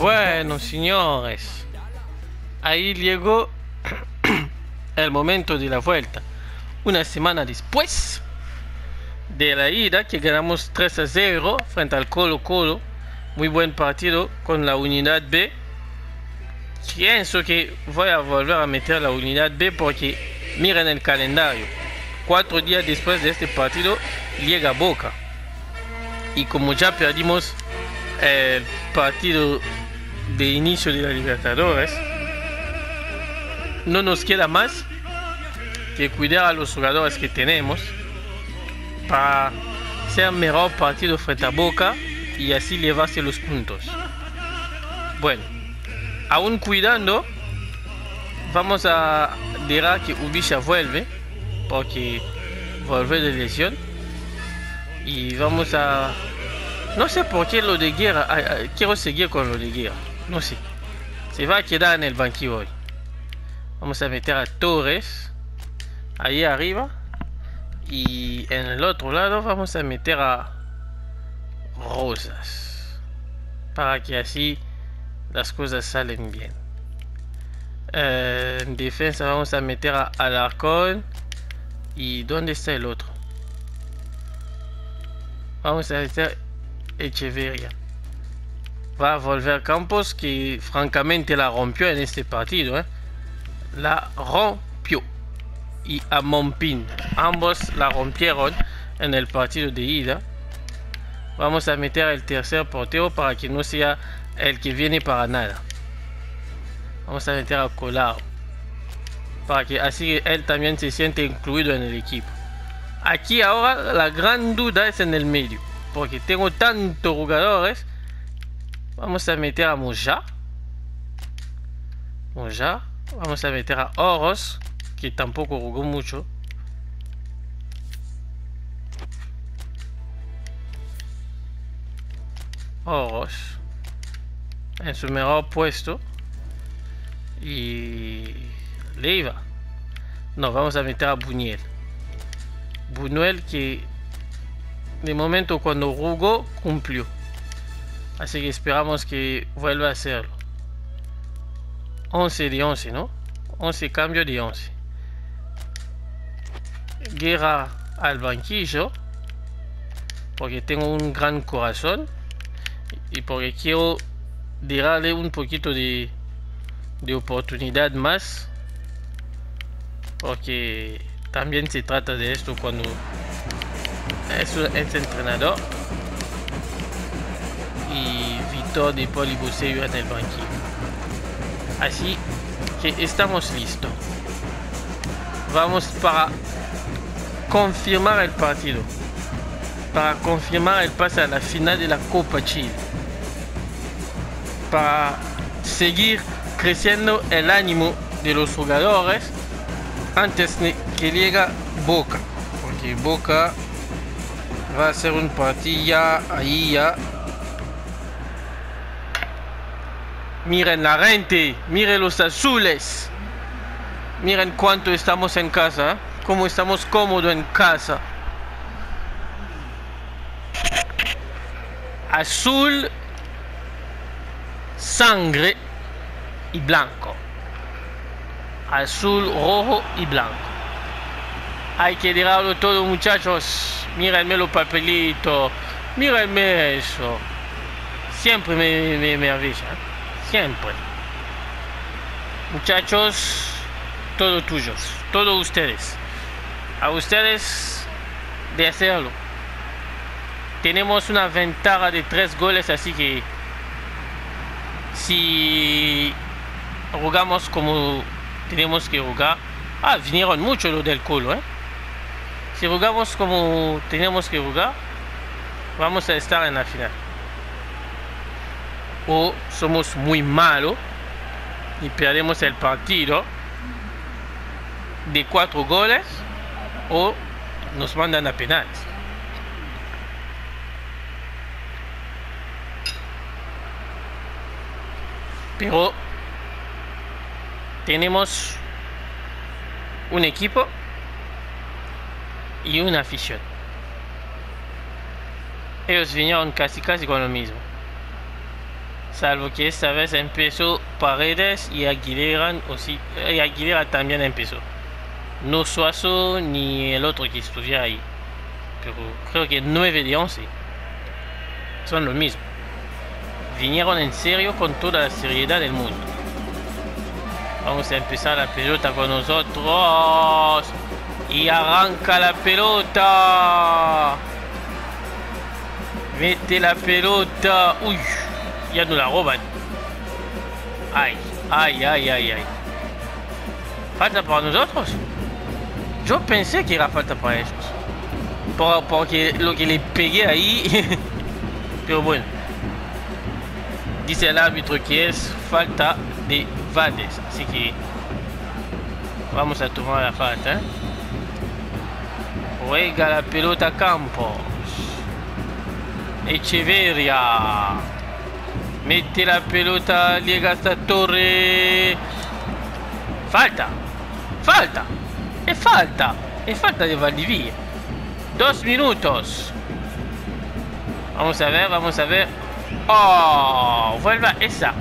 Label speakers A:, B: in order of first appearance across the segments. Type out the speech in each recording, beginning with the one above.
A: Bueno, señores, ahí llegó el momento de la vuelta. Una semana después de la ida, que ganamos 3-0 frente al Colo-Colo. Muy buen partido con la Unidad B. Pienso que voy a volver a meter la Unidad B porque miren el calendario. 4 días después de este partido llega Boca. Y como ya perdimos el partido de inicio de la Libertadores, no nos queda más que cuidar a los jugadores que tenemos para hacer mejor partido frente a Boca y así llevarse los puntos. Bueno, aún cuidando, vamos a dejar que Ubisha vuelve porque vuelve de lesión y vamos a... No sé por qué lo de Guerra, quiero seguir con lo de Guerra, no sé. Se va a quedar en el banquillo hoy. Vamos a meter a Torres ahí arriba y en el otro lado vamos a meter a Rosas para que así las cosas salen bien. En defensa vamos a meter a Alarcón. ¿Y dónde está el otro? Vamos a meter Echeverria. Va a volver Campos, que francamente la rompió en este partido, la rompió. Y a Mompin, ambos la rompieron en el partido de ida. Vamos a meter el tercer portero para que no sea el que viene para nada. Vamos a meter a Colao para que así él también se siente incluido en el equipo. Aquí ahora la gran duda es en el medio, porque tengo tantos jugadores. Vamos a meter a Moja. Vamos a meter a Oros, que tampoco jugó mucho. Oros en su mejor puesto. Y Leiva. No, vamos a meter a Buñuel. Buñuel que de momento cuando jugó cumplió. Así que esperamos que vuelva a hacerlo. 11 de 11, ¿no? 11 cambios de 11. Guerra al banquillo. Porque tengo un gran corazón. Y porque quiero darle un poquito de oportunidad más. Porque también se trata de esto cuando es entrenador. Y Víctor de Paul y Bousseyo en el banquillo. Así que estamos listos. Vamos para confirmar el partido. Para confirmar el pase a la final de la Copa Chile. Para seguir creciendo el ánimo de los jugadores antes de que llegue Boca. Porque Boca va a ser un partido ya ahí ya. Miren la gente, miren los azules. Miren cuánto estamos en casa, cómo estamos cómodos en casa. Azul, sangre y blanco. Azul, rojo y blanco. Hay que dejarlo todo, muchachos. Mírenme los papelitos. Mírenme eso. Siempre me maravilla. Siempre. Muchachos, todo tuyos, todos ustedes. A ustedes de hacerlo. Tenemos una ventaja de 3 goles, así que si jugamos como tenemos que jugar. Vinieron mucho los del Colo, Si jugamos como tenemos que jugar, vamos a estar en la final. O somos muy malos y perdemos el partido de 4 goles, o nos mandan a penales. Pero tenemos un equipo y una afición. Ellos vinieron casi con lo mismo. Salvo que esta vez empezó Paredes y Aguilera aussi, y Aguilera también empezó. No Suazo ni el otro que estudia ahí. Pero creo que 9 de 11 son lo mismo. Vinieron en serio con toda la seriedad del mundo. Vamos a empezar la pelota con nosotros. Y arranca la pelota. Mete la pelota. Uy, ya no la roban. Ay, ay, ay, ay, ay. Falta para nosotros. Yo pensé que era falta para ellos. Porque lo que le pegué ahí. Pero bueno. Dice el árbitro que es falta de Valdés. Así que vamos a tomar la falta. Juega la pelota Campos. Echeverria. Mete la pelota. Llega hasta Torre. Falta. Falta. Es falta. Es falta de Valdivia. 2 minutos. Vamos a ver, vamos a ver. Oh, vuelva esa.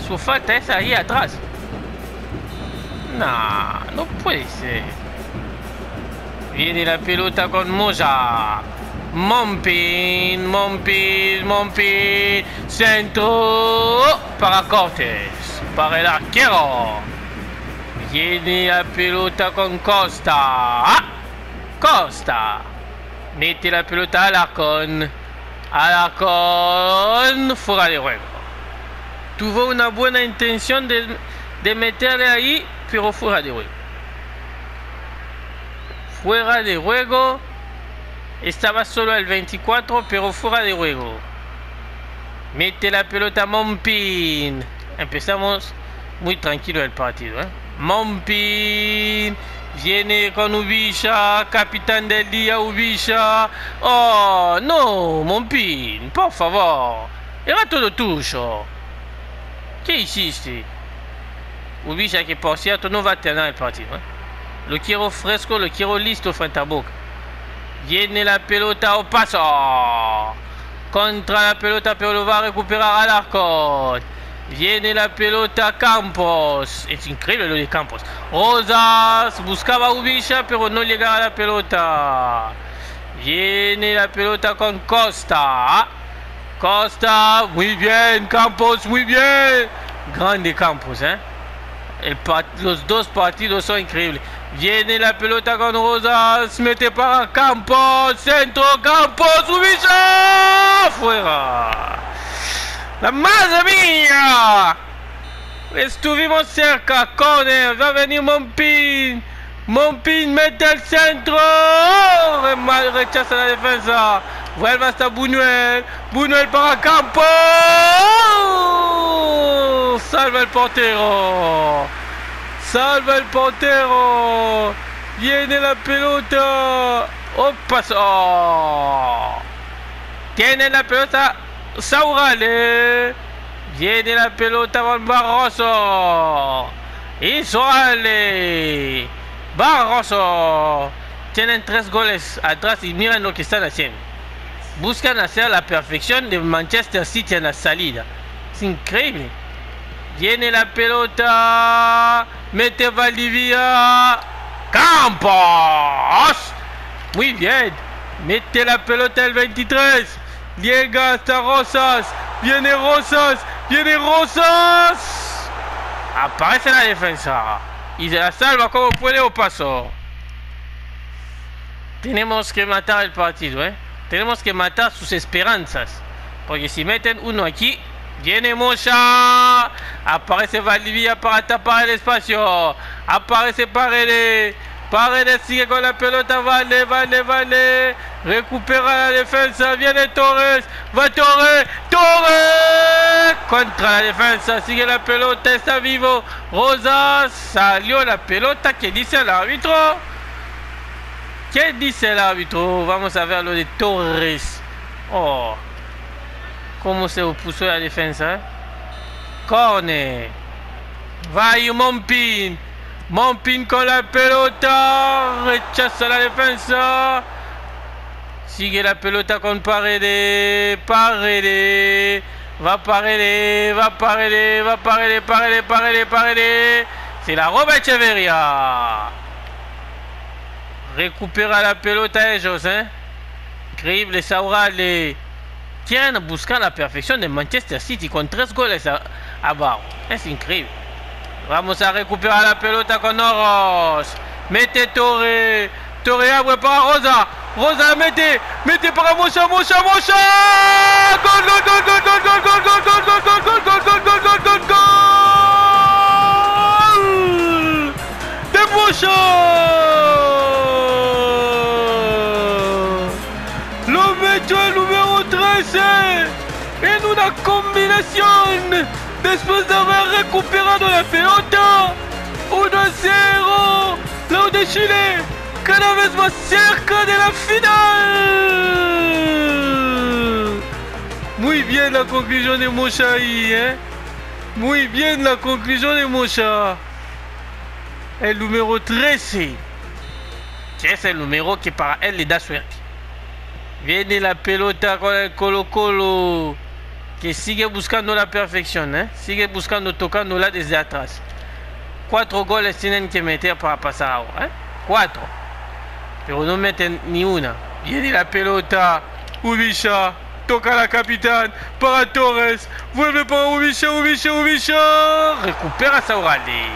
A: Su falta esa ahí atrás. No, no puede ser. Viene la pelota con Moya. Mompin, Mompin, Mompin. Centro para Cortés. Para el arquero. Viene la pelota con Costa. Costa. Mete la pelota al Alarcón. Alarcón. Fuera de juego. Tuvo una buena intención de meterle ahí, pero fuera de juego. Fuera de juego. Estaba solo el 24, pero fuera de juego. Mete la pelota Mompin. Empezamos muy tranquilo el partido, ¿eh? Mompin. Viene con Ubisha, capitán del día Ubisha. Oh, no, Mompin, por favor. Era todo tuyo. ¿Qué hiciste? Ubisha, que por cierto no va a tener el partido, ¿eh? Lo quiero fresco, lo quiero listo frente a Boca. Viene la pelota au paso. Contra la pelota, pero lo va a recuperar Alarcón. Viene la pelota Campos. Es increíble lo de Campos. Rosas buscaba Ubisha, pero no llegaba a la pelota. Viene la pelota con Costa. Costa, muy bien, Campos, muy bien. Grande Campos, ¿eh? Los dos partidos son increíbles. Viene la pelota con Rosas. Mete para Campos. Centro, Campos, Ubisha. Fuera. ¡La madre mía! Estuvimos cerca, corner, va a venir Mompin. Mompin mete el centro. Rechaza la defensa. Vuelve hasta Buñuel. Buñuel para Campos. Salva el portero. Salva el portero. Viene la pelota. Paso. Tiene la pelota. Saurale. Viene la pelota con Barroso. Y Sorale. Barroso. Tienen 3 goles atrás y miren lo que están haciendo. Buscan hacer la perfección de Manchester City en la salida. Es increíble. Viene la pelota. Mete Valdivia. Campos. Muy bien. Mete la pelota el 23. Llega hasta Rosas. Viene Rosas. Viene Rosas. Aparece la defensa. Y se la salva como puede o paso. Tenemos que matar el partido, ¿eh? Tenemos que matar sus esperanzas. Porque si meten uno aquí, viene Moya. Aparece Valdivia para tapar el espacio. Aparece Paredes. Paredes sigue con la pelota. Vale. Recupera la defensa. Viene Torres. Va Torres. Torres. Contra la defensa. Sigue la pelota. Está vivo. Rosas. Salió la pelota. ¿Qué dice el árbitro? ¿Qué dice el árbitro? Vamos a ver lo de Torres. Oh. Cómo se opuso la defensa, ¿eh? Corner. Va Mompin. Mompin con la pelota. Rechaza la defensa. Sigue la pelota con Paredes. Paredes. Va Paredes. Va Paredes. Va Paredes. Paredes. Paredes. Paredes. Se la roba Echeverría. Recupera la pelota ellos, Increíble, Saurale. Quieren buscar la perfección de Manchester City con 3 goles abajo. Es increíble. Vamos a recuperar la pelota con Oros. Mete Torre. Torre abre para Rosa. Rosa mete. Mete para Mocha. Mocha. Mocha. Gol, gol, gol, gol, gol, gol, gol, gol, gol, gol, gol, gol, gol, gol, gol, gol, gol, gol. De Mocha. Lo metió el número 13 en una combinación después de haber recuperado la pelota. 1-0. Lau de Chile cada vez más cerca de la final. Muy bien la conclusión de Mocha ahí, Muy bien la conclusión de Mocha. El número 13, que es el número que para él le da suerte. Viene la pelota con el Colo-Colo, que sigue buscando la perfección, Sigue buscando, tocándola desde atrás. 4 goles tienen que meter para pasar ahora, 4. Pero no meten ni una. Viene la pelota. Ubisha. Toca la capitán. Para Torres. Vuelve para Ubisha. Ubisha. Ubisha. Recupera Saurale.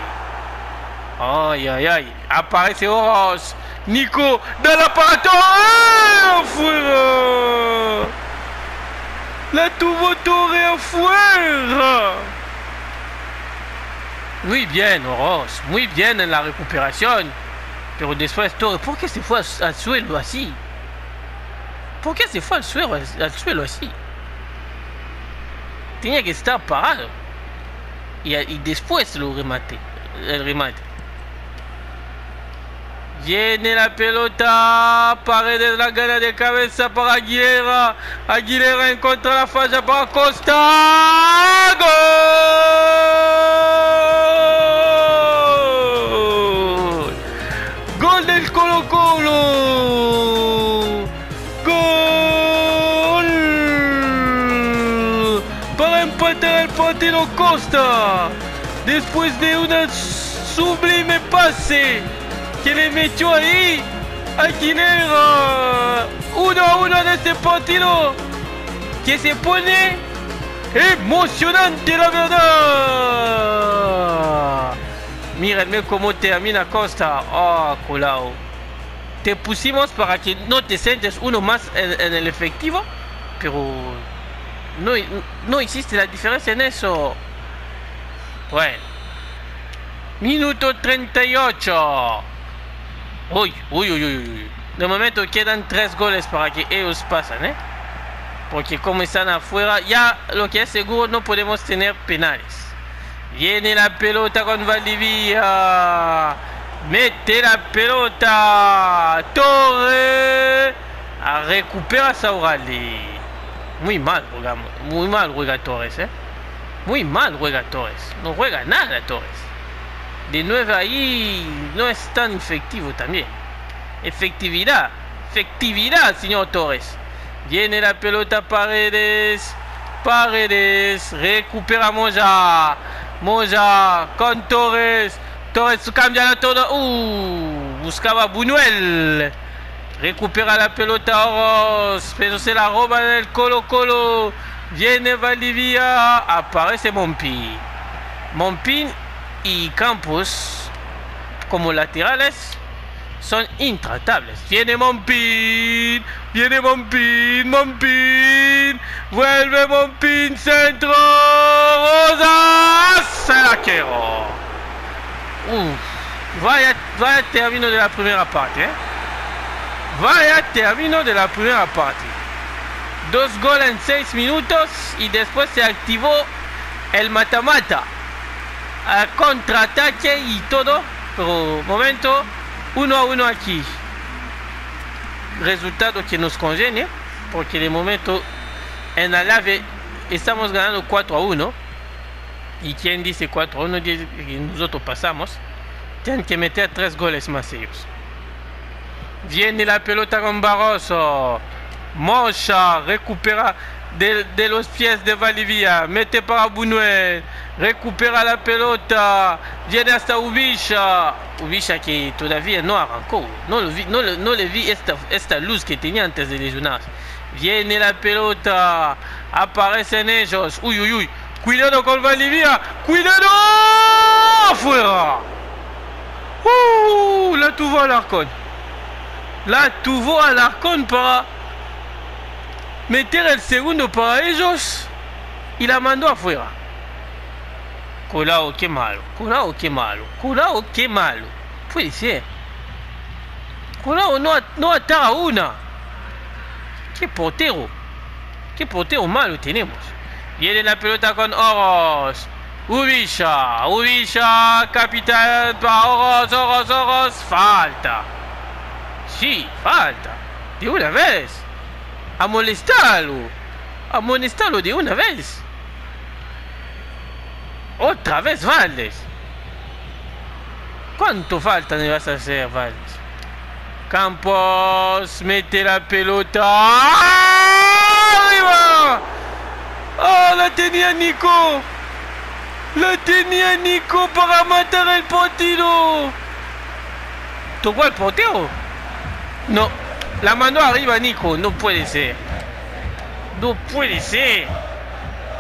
A: Ay, ay, ay. Aparece Oros. Nico. Dale para Torres. Afuera. La tuvo Torres afuera. Muy bien, Oros. Muy bien en la recuperación. Pero después Torres, ¿por qué se fue al suelo así? ¿Por qué se fue al suelo así? Tenía que estar parado. Y después lo remate. El remate. Viene la pelota. Paredes la gana de cabeza para Aguilera. Aguilera encuentra la falla para Costa. ¡Gol! Gol del Colo-Colo. Gol. Para empatar el partido Costa. Después de una sublime pase que le metió ahí Aguilera. 1-1 en este partido que se pone emocionante, la verdad. Mírenme cómo termina Costa. Oh, Colau. Te pusimos para que no te sientes uno más en el efectivo, pero no existe la diferencia en eso. Bueno. Minuto 38. Uy. De momento quedan 3 goles para que ellos pasen, Porque como están afuera, ya lo que es seguro no podemos tener penales. Viene la pelota con Valdivia. Mete la pelota. Torre. Recupera Saurale. Muy mal juega Torres, Muy mal juega Torres. No juega nada Torres. De 9 ahí no es tan efectivo también. Efectividad, señor Torres. Viene la pelota Paredes. Recupera Moya con Torres. Torres cambia todo. Buscaba Buñuel. Recupera la pelota Oros, pero se la roba en el Colo-Colo. Viene Valdivia. Aparece Monpin y Campos como laterales son intratables. Viene Monpin. Vuelve Monpin, centro. Rosa. Salaquero. Vaya término de la primera parte. Vaya término de la primera parte. 2 goles en 6 minutos y después se activó el mata-mata. A contraataque y todo, pero momento 1-1 aquí. Resultado que nos conviene, porque de momento en la llave estamos ganando 4-1. Y quien dice 4-1 dice que nosotros pasamos. Tienen que meter 3 goles más ellos. Viene la pelota con Barroso. Mocha recupera de los pies de Valdivia. Mete para Buñuel. Recupera la pelota. Viene hasta Ubisha. Ubisha que todavía no arrancó. No le vi esta luz que tenía antes de lesionarse. Viene la pelota. Aparecen ellos. Uy, uy, uy. Cuidado con Valdivia. Cuidado. Afuera. La tuvo Alarcón. La tuvo Alarcón para meter el segundo para ellos. Y la mandó afuera. Colao, qué malo. Colao, qué malo. Colao, qué malo. Puede ser. Colao no ataja una. Qué portero. Qué portero malo tenemos. Viene la pelota con Oroz. Ubisha. Ubisha. Capitán para Oroz. Oroz. Oroz. Falta. Sí, falta. De una vez. A molestarlo. A molestarlo de una vez. Otra vez Valdes. ¿Cuánto falta me vas a hacer, Valdes? Campos mete la pelota. ¡Arriba! ¡Ah! La tenía Nico. La tenía Nico para matar el partido. ¿Tocó el portero? No. La mandó arriba Nico. No puede ser. No puede ser.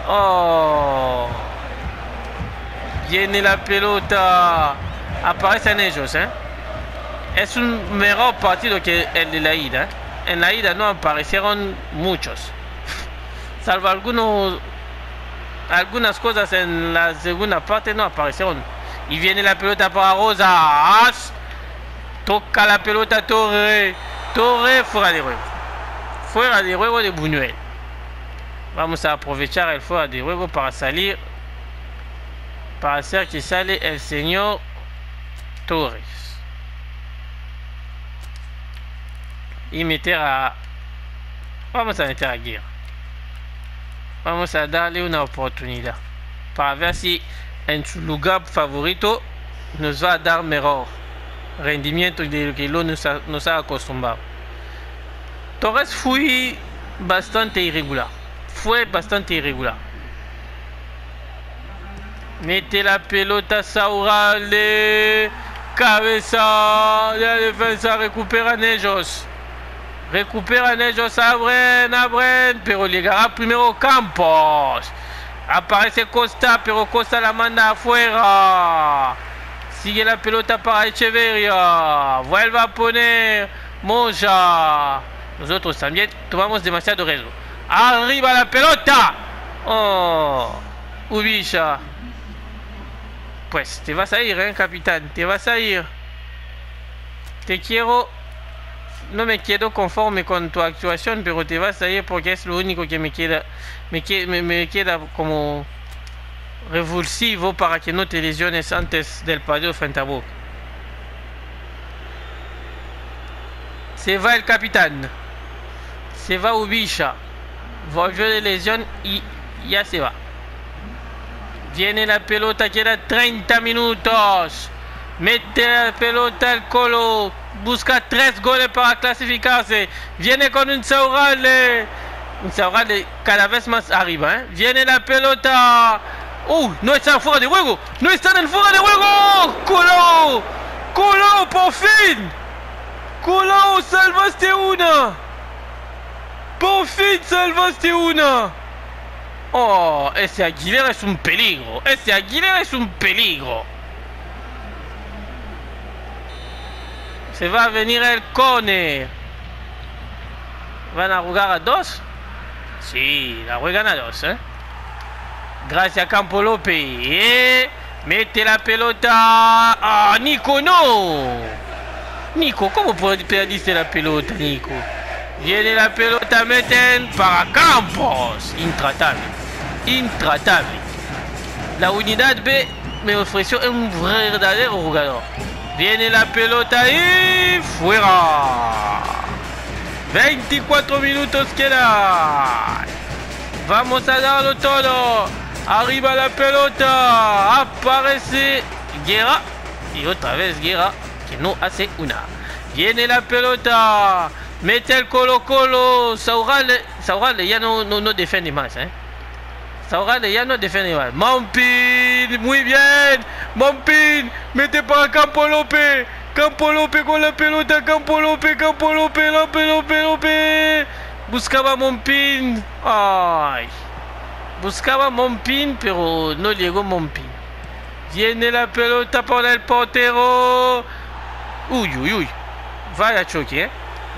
A: Oh. Viene la pelota. Aparecen ellos, ¿eh? Es un mejor partido que el de la ida. En la ida no aparecieron muchos. Salvo algunas cosas en la segunda parte no aparecieron. Y viene la pelota para Rosas. Toca la pelota Torre. Torre fuera de juego. Fuera de juego de Buñuel. Vamos a aprovechar el fuera de juego para salir. Para hacer que sale el señor Torres. Y meter a... Vamos a meter a Guerra. Vamos a darle una oportunidad. Para ver si en su lugar favorito nos va a dar mejor rendimiento de lo que nos ha acostumbrado. Torres fue bastante irregular. Mete la pelota Saurralde. Cabeza. La defensa recuperan ellos. Abren. Pero llegará primero Campos. Aparece Costa, pero Costa la manda afuera. Sigue la pelota para Echeverria. Vuelve a poner Moja. Nosotros también tomamos demasiado riesgo. Arriba la pelota. Oh. Ubisha. Pues te vas a ir, capitán. Te vas a ir. No me quedo conforme con tu actuación, pero te vas a ir porque es lo único que me queda como revulsivo para que no te lesiones antes del partido frente a Boca. Se va el capitán. Se va Ubisha. Volvió de lesión y ya se va. Viene la pelota, queda 30 minutos. Mete la pelota al Colo. Busca 3 goles para clasificarse. Viene con un Saurralde. Un Saurralde cada vez más arriba, ¿eh? Viene la pelota. No está fuera de juego. No están en fuera de juego. Colo, por fin. Colo, salvaste una. Por fin salvaste una. Oh, ese Aguilera es un peligro. Se va a venir el Cone. ¿Van a jugar a 2? Sí, la juegan a 2, ¿eh? Gracias a Campo López. Mete la pelota. Nico, no. Nico, ¿cómo perdiste la pelota, Nico? Viene la pelota, meten para Campos. Intratable. La unidad B me ofreció un verdadero jugador. Viene la pelota y fuera. 24 minutos quedan. Vamos a darlo todo. Arriba la pelota. Aparece Guerra. Y otra vez Guerra que no hace una. Viene la pelota. Mete el Colo-Colo. Saurale ya no defiende más, ¿eh? Saurale ya no defiende más. Mompin, muy bien. Mompin, mete para Campo López. Campo López con la pelota. Campo López. López. Buscaba Mompin. Ay. Buscaba Mompin, pero no llegó Mompin. Viene la pelota para el portero. Uy. Vaya choque, ¿eh?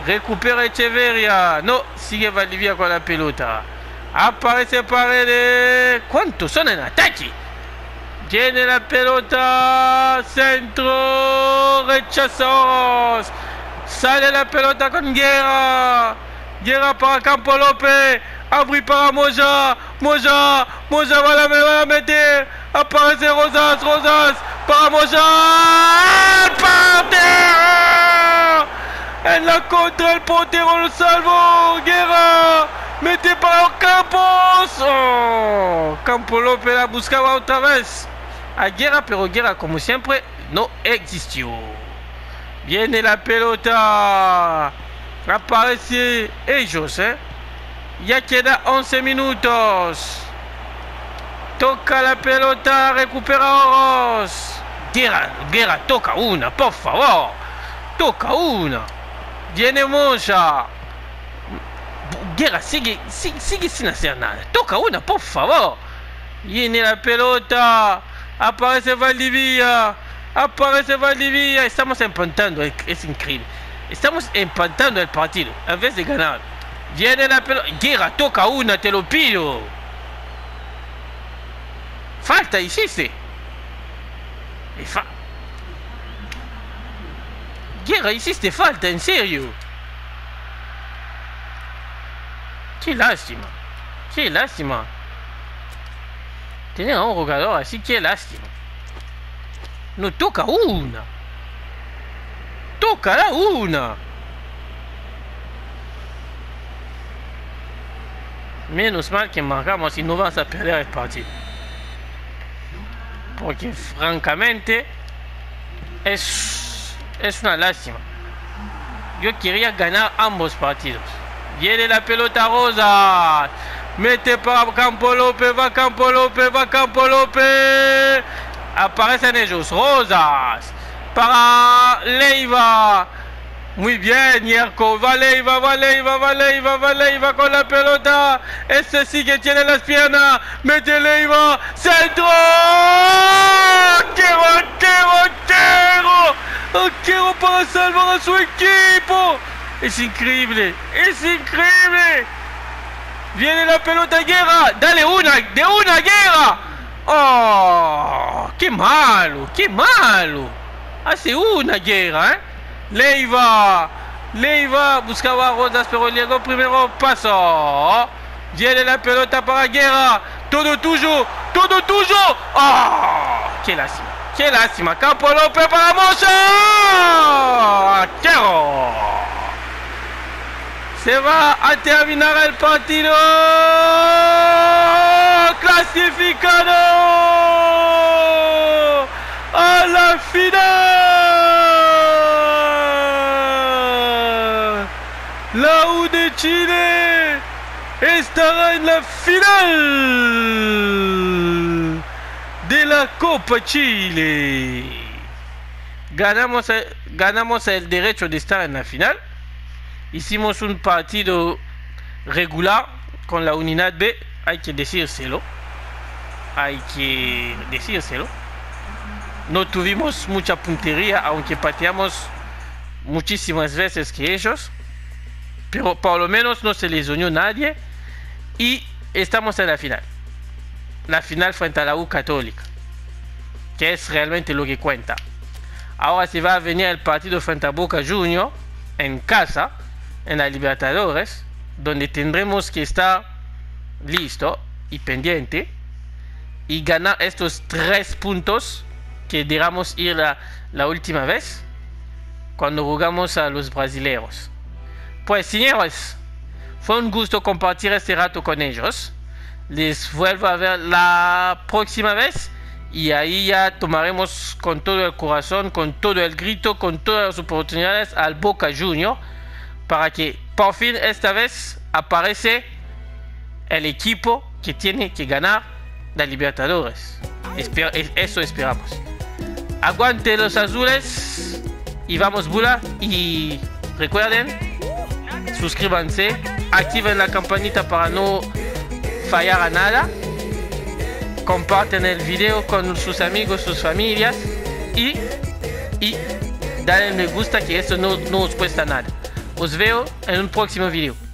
A: Recupera Echeverria. No, sigue Valdivia con la pelota. Aparece Paredes. ¿Cuántos son en ataque? Viene la pelota. Centro. Rechazos. Sale la pelota con Guerra. Guerra para Campo López. Abri para Moya va a meter. Aparece Rosas para Moya. ¡El portero! En la contra, el portero lo salvó. Guerra mete para Campos. Oh, Campo López la buscaba otra vez a Guerra, pero Guerra, como siempre, no existió. Viene la pelota. Aparece ellos, ¿eh? Ya queda 11 minutos. Toca la pelota, recupera Oros. Guerra, toca una, por favor. Toca una. Viene Moya. Guerra sigue sin hacer nada. Toca una, por favor. Viene la pelota. Aparece Valdivia. Estamos empatando. Es increíble. Estamos empatando el partido en vez de ganar. Viene la pelota. Guerra, toca una, te lo pido. Falta hiciste. Guerra, hiciste falta, en serio. Qué lástima. Tener a un jugador así, qué lástima. No toca una. Tocará una. Menos mal que marcamos y no vamos a perder el partido. Porque francamente es una lástima. Yo quería ganar ambos partidos. Viene la pelota Rosa. Mete para Campo López. Va Campo López. Aparecen ellos. Rosas. Para Leiva. Muy bien, Yerko. Va Leiva con la pelota. Este sí que tiene las piernas. Mete Leiva. Centro. Arquero para salvar a su equipo. Es increíble. Viene la pelota Guerra. Dale una, Guerra. Oh, qué malo. Hace una Guerra, ¿eh? Leiva buscaba a Rosas, pero llegó primero paso. Viene la pelota para Guerra. Todo tuyo. Oh, qué lástima. Campo López para Moya. Arquero. Se va a terminar el partido. Clasificado a la final. La U de Chile estará en la final de la Copa Chile. Ganamos el derecho de estar en la final. Hicimos un partido regular con la Unidad B, hay que decírselo. No tuvimos mucha puntería, aunque pateamos muchísimas veces que ellos, pero por lo menos no se lesionó nadie y estamos en la final. La final frente a la U Católica, que es realmente lo que cuenta. Ahora se va a venir el partido frente a Boca Juniors en casa, en la Libertadores, donde tendremos que estar listo y pendiente y ganar estos 3 puntos que dejamos ir la última vez cuando jugamos a los brasileños. Pues señores, fue un gusto compartir este rato con ellos. Les vuelvo a ver la próxima vez y ahí ya tomaremos con todo el corazón, con todo el grito, con todas las oportunidades al Boca Juniors para que por fin esta vez aparece el equipo que tiene que ganar la Libertadores. Eso esperamos. Aguante los azules y vamos Bula. Y recuerden, suscríbanse, activen la campanita para no fallar a nada, comparten el video con sus amigos, sus familias y dale me gusta, que esto no os cuesta nada. Os veo en un próximo video.